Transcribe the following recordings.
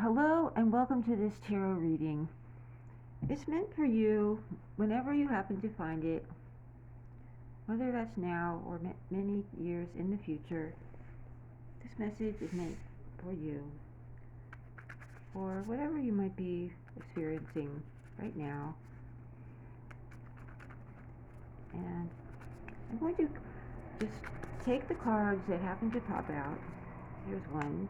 Hello and welcome to this tarot reading. It's meant for you whenever you happen to find it, whether that's now or many years in the future. This message is meant for you, for whatever you might be experiencing right now. And I'm going to just take the cards that happen to pop out. Here's one.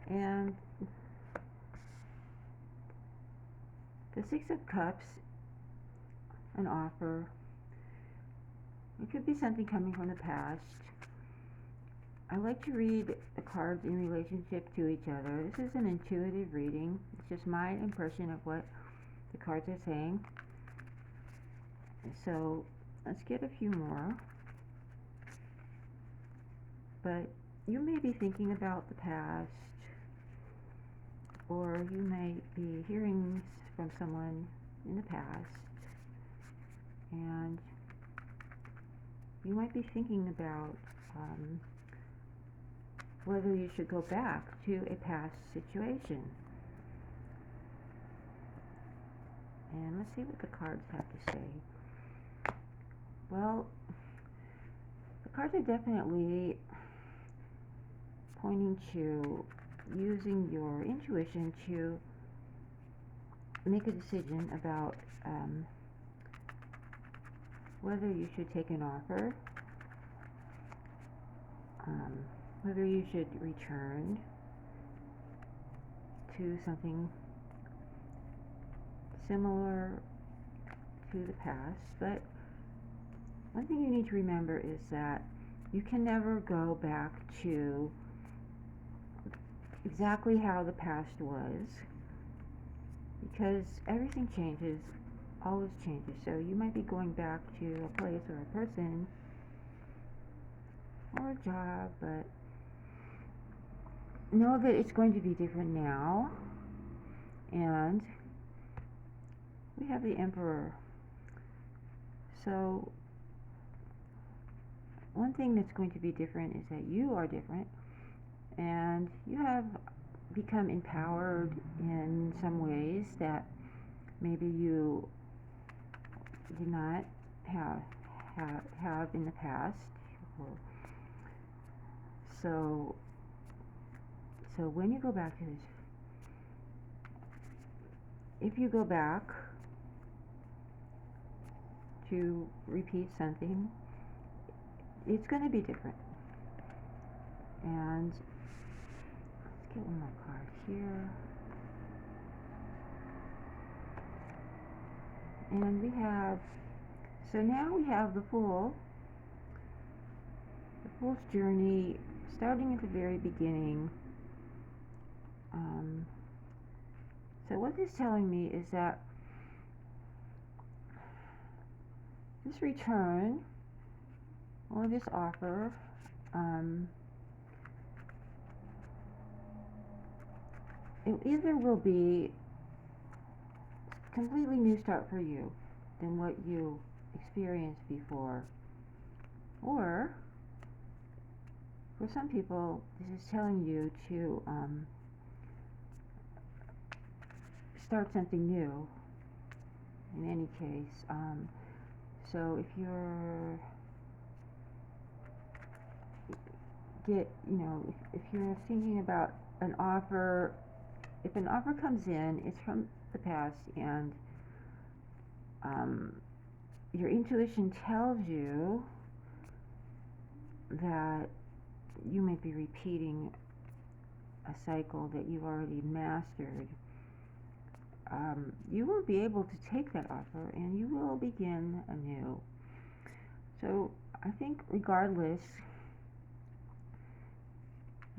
And the Six of Cups, an offer. It could be something coming from the past. I like to read the cards in relationship to each other. This is an intuitive reading. It's just my impression of what the cards are saying. So let's get a few more. But you may be thinking about the past, or you may be hearing from someone in the past, and you might be thinking about whether you should go back to a past situation. And let's see what the cards have to say. Well, the cards are definitely pointing to using your intuition to make a decision about whether you should take an offer, whether you should return to something similar to the past. But one thing you need to remember is that you can never go back to exactly how the past was, because everything changes, always changes. So you might be going back to a place or a person or a job, but know that it's going to be different now. And we have the Emperor. So one thing that's going to be different is that you are different, and you have become empowered in some ways that maybe you did not have in the past. So when you go back to this, if you go back to repeat something, it's going to be different. And let's get one more card here. And we have, so now we have the Fool. The Fool's journey, starting at the very beginning. So what this is telling me is that this return or this offer it either will be a completely new start for you than what you experienced before, or for some people this is telling you to start something new in any case. So if you're if you're thinking about an offer, if an offer comes in, it's from the past, and your intuition tells you that you may be repeating a cycle that you've already mastered. You will be able to take that offer and you will begin anew. So I think regardless,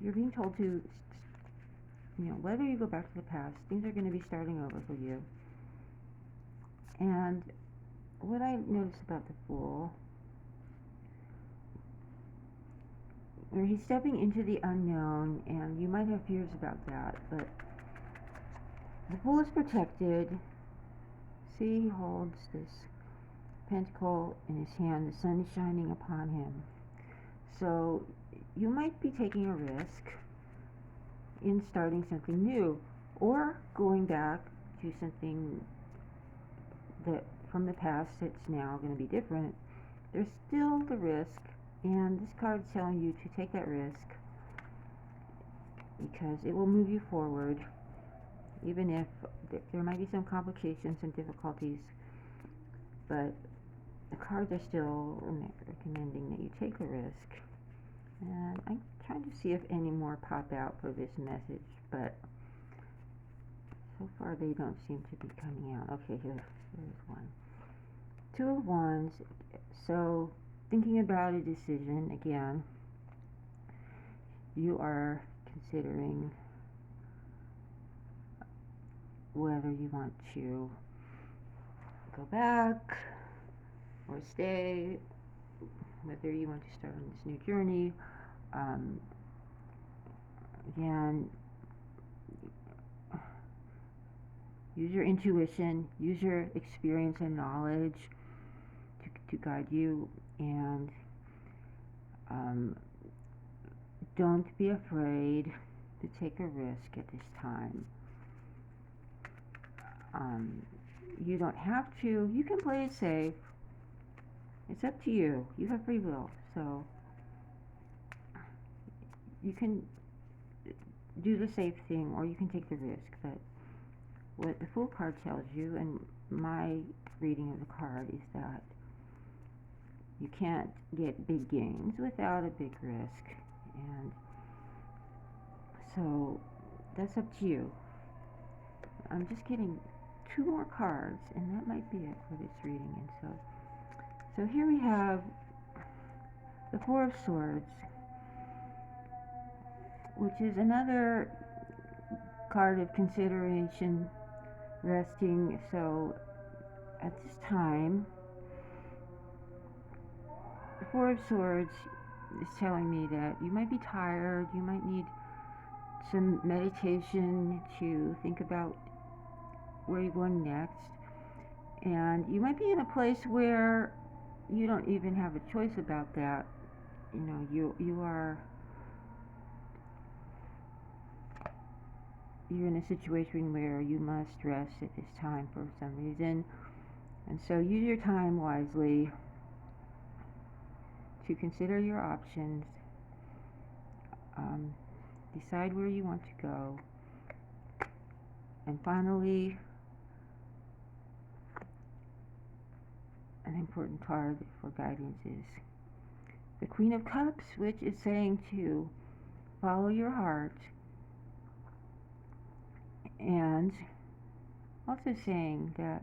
you're being told to, whether you go back to the past, things are going to be starting over for you. And what I noticed about the Fool, where he's stepping into the unknown, and you might have fears about that, but the Fool is protected. See, he holds this pentacle in his hand. The sun is shining upon him. So you might be taking a risk, in starting something new or going back to something that from the past that's now going to be different. There's still the risk, and this card's telling you to take that risk because it will move you forward, even if there might be some complications and difficulties, but the cards are still recommending that you take a risk. And I'm trying to see if any more pop out for this message, but so far they don't seem to be coming out. Okay, here's one. Two of Wands. So, thinking about a decision again, you are considering whether you want to go back or stay, whether you want to start on this new journey. Again, use your intuition, use your experience and knowledge to guide you, and don't be afraid to take a risk at this time. You don't have to. You can play it safe. It's up to you. You have free will, so you can do the safe thing or you can take the risk. But what the Fool card tells you, and my reading of the card, is that you can't get big gains without a big risk, and so that's up to you. I'm just getting two more cards, and that might be it for this reading. And so here we have the Four of Swords, which is another card of consideration, resting. So at this time, the Four of Swords is telling me that you might be tired, you might need some meditation to think about where you're going next, and you might be in a place where you don't even have a choice about that. You know, you're in a situation where you must rest at this time for some reason, and so use your time wisely to consider your options, decide where you want to go, and finally, an important card for guidance is the Queen of Cups, which is saying to follow your heart, and also saying that,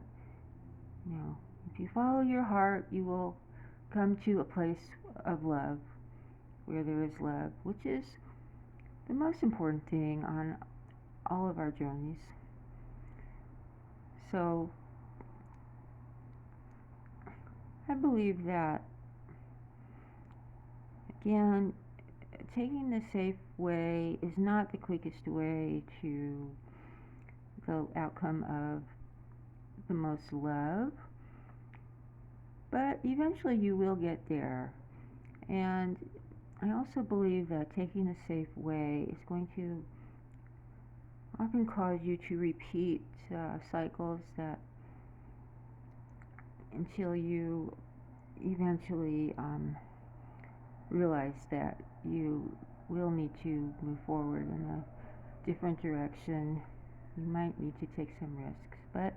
you know, if you follow your heart, you will come to a place of love, where there is love, which is the most important thing on all of our journeys. So I believe that, again, taking the safe way is not the quickest way to the outcome of the most love, but eventually you will get there. And I also believe that taking the safe way is going to often cause you to repeat cycles that until you eventually realize that you will need to move forward in a different direction. You might need to take some risks, but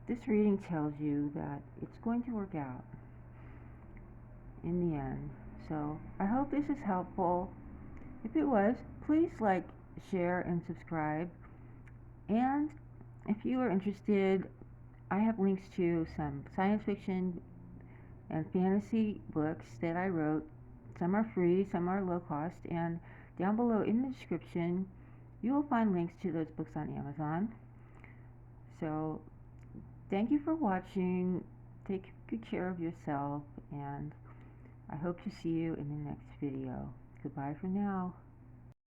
this reading tells you that it's going to work out in the end. So I hope this is helpful. If it was, please like, share, and subscribe. And if you are interested, I have links to some science fiction and fantasy books that I wrote. Some are free, some are low cost, and down below in the description you will find links to those books on Amazon. So thank you for watching. Take good care of yourself, and I hope to see you in the next video. Goodbye for now.